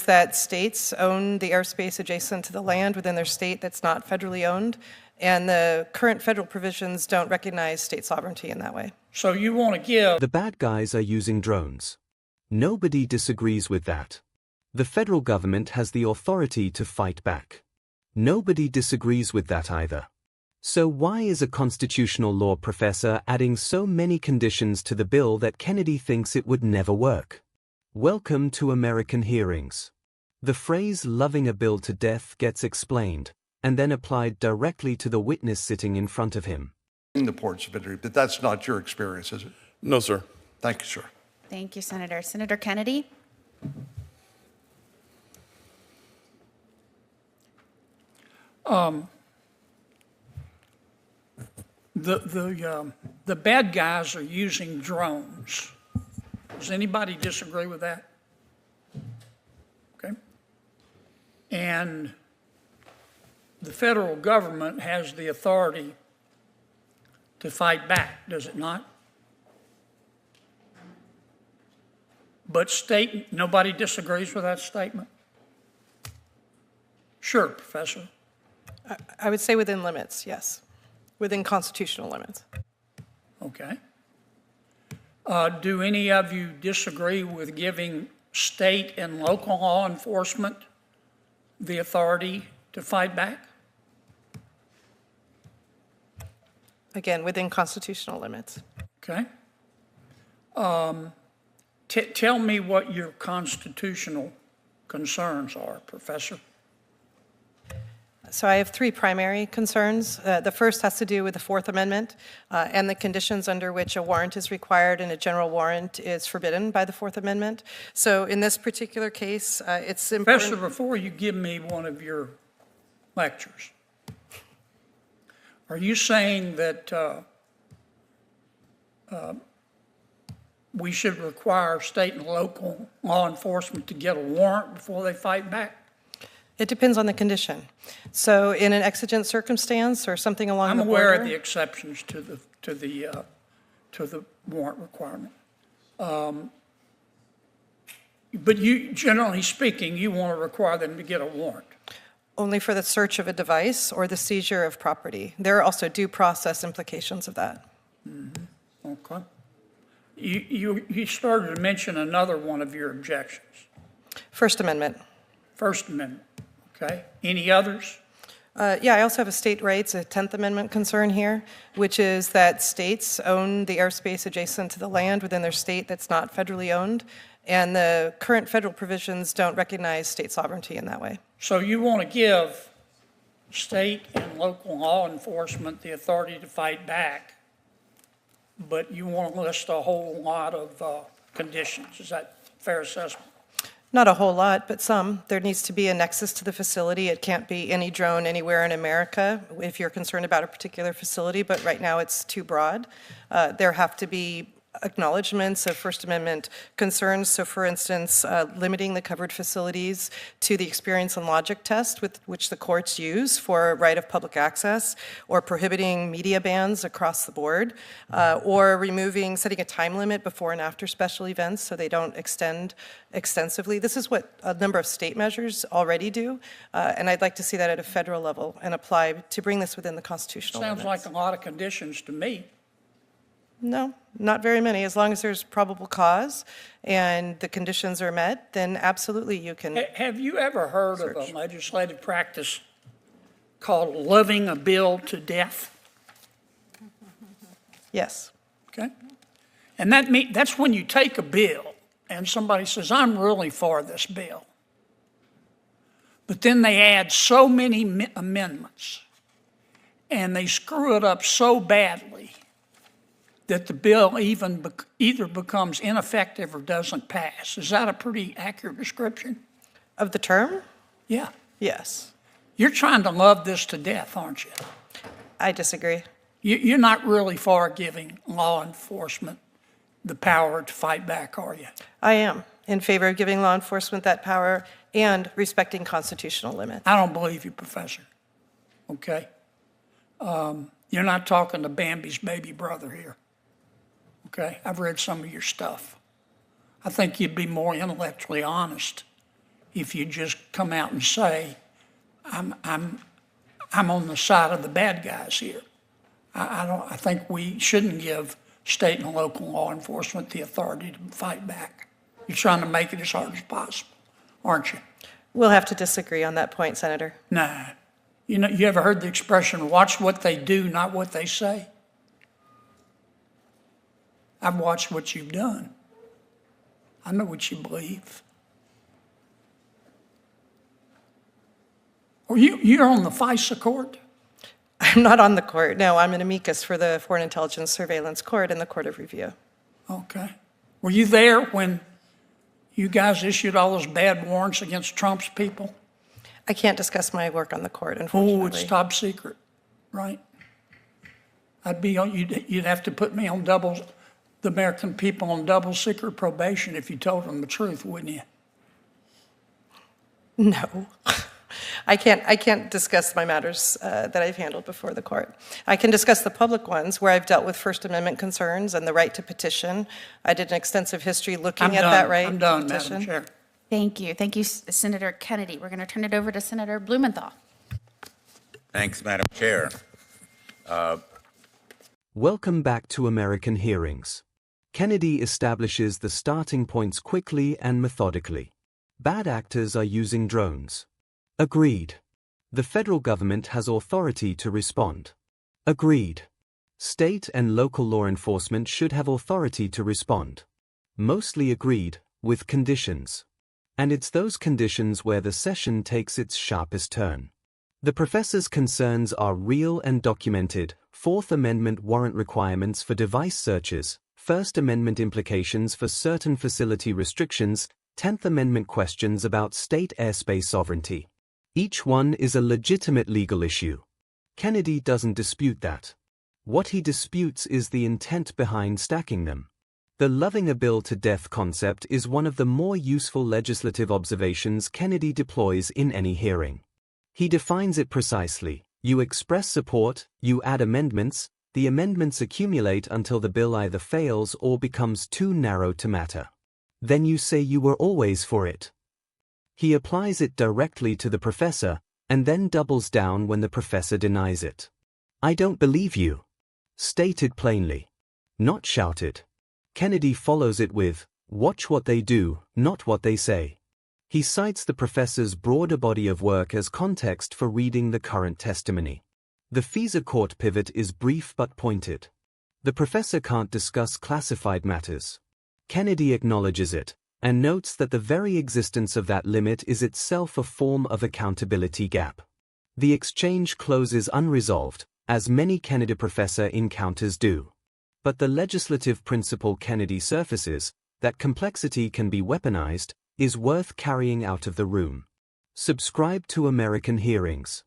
that states own the airspace adjacent to the land within their state that's not federally owned, and the current federal provisions don't recognize state sovereignty in that way. So you want to give... The bad guys are using drones. Nobody disagrees with that. The federal government has the authority to fight back. Nobody disagrees with that either. So why is a constitutional law professor adding so many conditions to the bill that Kennedy thinks it would never work? Welcome to American hearings. The phrase loving a bill to death gets explained, and then applied directly to the witness sitting in front of him. The ports of entry, but that's not your experience, is it? No, sir. Thank you, sir. Thank you, Senator. Senator Kennedy? The bad guys are using drones. Does anybody disagree with that? Okay. And the federal government has the authority to fight back, does it not? But state, nobody disagrees with that statement? Sure, Professor. I would say within limits, yes. Within constitutional limits. Okay. Do any of you disagree with giving state and local law enforcement the authority to fight back? Again, within constitutional limits. Okay. Tell me what your constitutional concerns are, Professor. So I have three primary concerns. The first has to do with the Fourth Amendment and the conditions under which a warrant is required and a general warrant is forbidden by the Fourth Amendment. So in this particular case, it's important. Professor, before you give me one of your lectures, are you saying that we should require state and local law enforcement to get a warrant before they fight back? It depends on the condition. So in an exigent circumstance or something along the border. I'm aware of the exceptions to the warrant requirement. But you, generally speaking, you want to require them to get a warrant. Only for the search of a device or the seizure of property. There are also due process implications of that. Mm-hmm. Okay. You started to mention another one of your objections. First Amendment. First Amendment. Okay. Any others? Yeah, I also have a state rights, a 10th Amendment concern here, which is that states own the airspace adjacent to the land within their state that's not federally owned, and the current federal provisions don't recognize state sovereignty in that way. So you want to give state and local law enforcement the authority to fight back, but you want to list a whole lot of conditions. Is that a fair assessment? Not a whole lot, but some. There needs to be a nexus to the facility. It can't be any drone anywhere in America if you're concerned about a particular facility, but right now it's too broad. There have to be acknowledgments of First Amendment concerns. So for instance, limiting the covered facilities to the experience and logic test with which the courts use for right of public access, or prohibiting media bans across the board, or setting a time limit before and after special events so they don't extend extensively. This is what a number of state measures already do, and I'd like to see that at a federal level and apply to bring this within the constitutional limits. Sounds like a lot of conditions to me. No, not very many. As long as there's probable cause and the conditions are met, then absolutely you can. Have you ever heard of a legislative practice called loving a bill to death? Yes. Okay. And that's when you take a bill and somebody says, I'm really for this bill. But then they add so many amendments and they screw it up so badly that the bill either becomes ineffective or doesn't pass. Is that a pretty accurate description? Of the term? Yeah. Yes. You're trying to love this to death, aren't you? I disagree. You're not really for giving law enforcement the power to fight back, are you? I am in favor of giving law enforcement that power and respecting constitutional limits. I don't believe you, Professor. Okay? You're not talking to Bambi's baby brother here. Okay, I've read some of your stuff. I think you'd be more intellectually honest if you just come out and say, I'm on the side of the bad guys here. I think we shouldn't give state and local law enforcement the authority to fight back. You're trying to make it as hard as possible, aren't you? We'll have to disagree on that point, Senator. Nah. You know, you ever heard the expression, watch what they do, not what they say? I've watched what you've done. I know what you believe. Or you're on the FISA court? I'm not on the court. No, I'm an amicus for the Foreign Intelligence Surveillance Court and the Court of Review. Okay. Were you there when you guys issued all those bad warrants against Trump's people? I can't discuss my work on the court, Oh, unfortunately. it's top secret, right? I'd be on, you'd have to put me on the American people on double secret probation if you told them the truth, wouldn't you? No. I can't discuss my matters that I've handled before the court. I can discuss the public ones where I've dealt with First Amendment concerns and the right to petition. I did an extensive history looking at that right I'm done, to petition. Madam Chair. Thank you. Thank you, Senator Kennedy. We're going to turn it over to Senator Blumenthal. Thanks, Madam Chair. Welcome back to American Hearings. Kennedy establishes the starting points quickly and methodically. Bad actors are using drones. Agreed. The federal government has authority to respond. Agreed. State and local law enforcement should have authority to respond. Mostly agreed, with conditions. And it's those conditions where the session takes its sharpest turn. The professor's concerns are real and documented: Fourth Amendment warrant requirements for device searches, First Amendment implications for certain facility restrictions, 10th Amendment questions about state airspace sovereignty. Each one is a legitimate legal issue. Kennedy doesn't dispute that. What he disputes is the intent behind stacking them. The loving a bill to death concept is one of the more useful legislative observations Kennedy deploys in any hearing. He defines it precisely. You express support, you add amendments, the amendments accumulate until the bill either fails or becomes too narrow to matter. Then you say you were always for it. He applies it directly to the professor, and then doubles down when the professor denies it. I don't believe you. State it plainly. Not shouted. Kennedy follows it with, watch what they do, not what they say. He cites the professor's broader body of work as context for reading the current testimony. The FISA court pivot is brief but pointed. The professor can't discuss classified matters. Kennedy acknowledges it, and notes that the very existence of that limit is itself a form of accountability gap. The exchange closes unresolved, as many Kennedy professor encounters do. But the legislative principle Kennedy surfaces, that complexity can be weaponized, is worth carrying out of the room. Subscribe to American Hearings.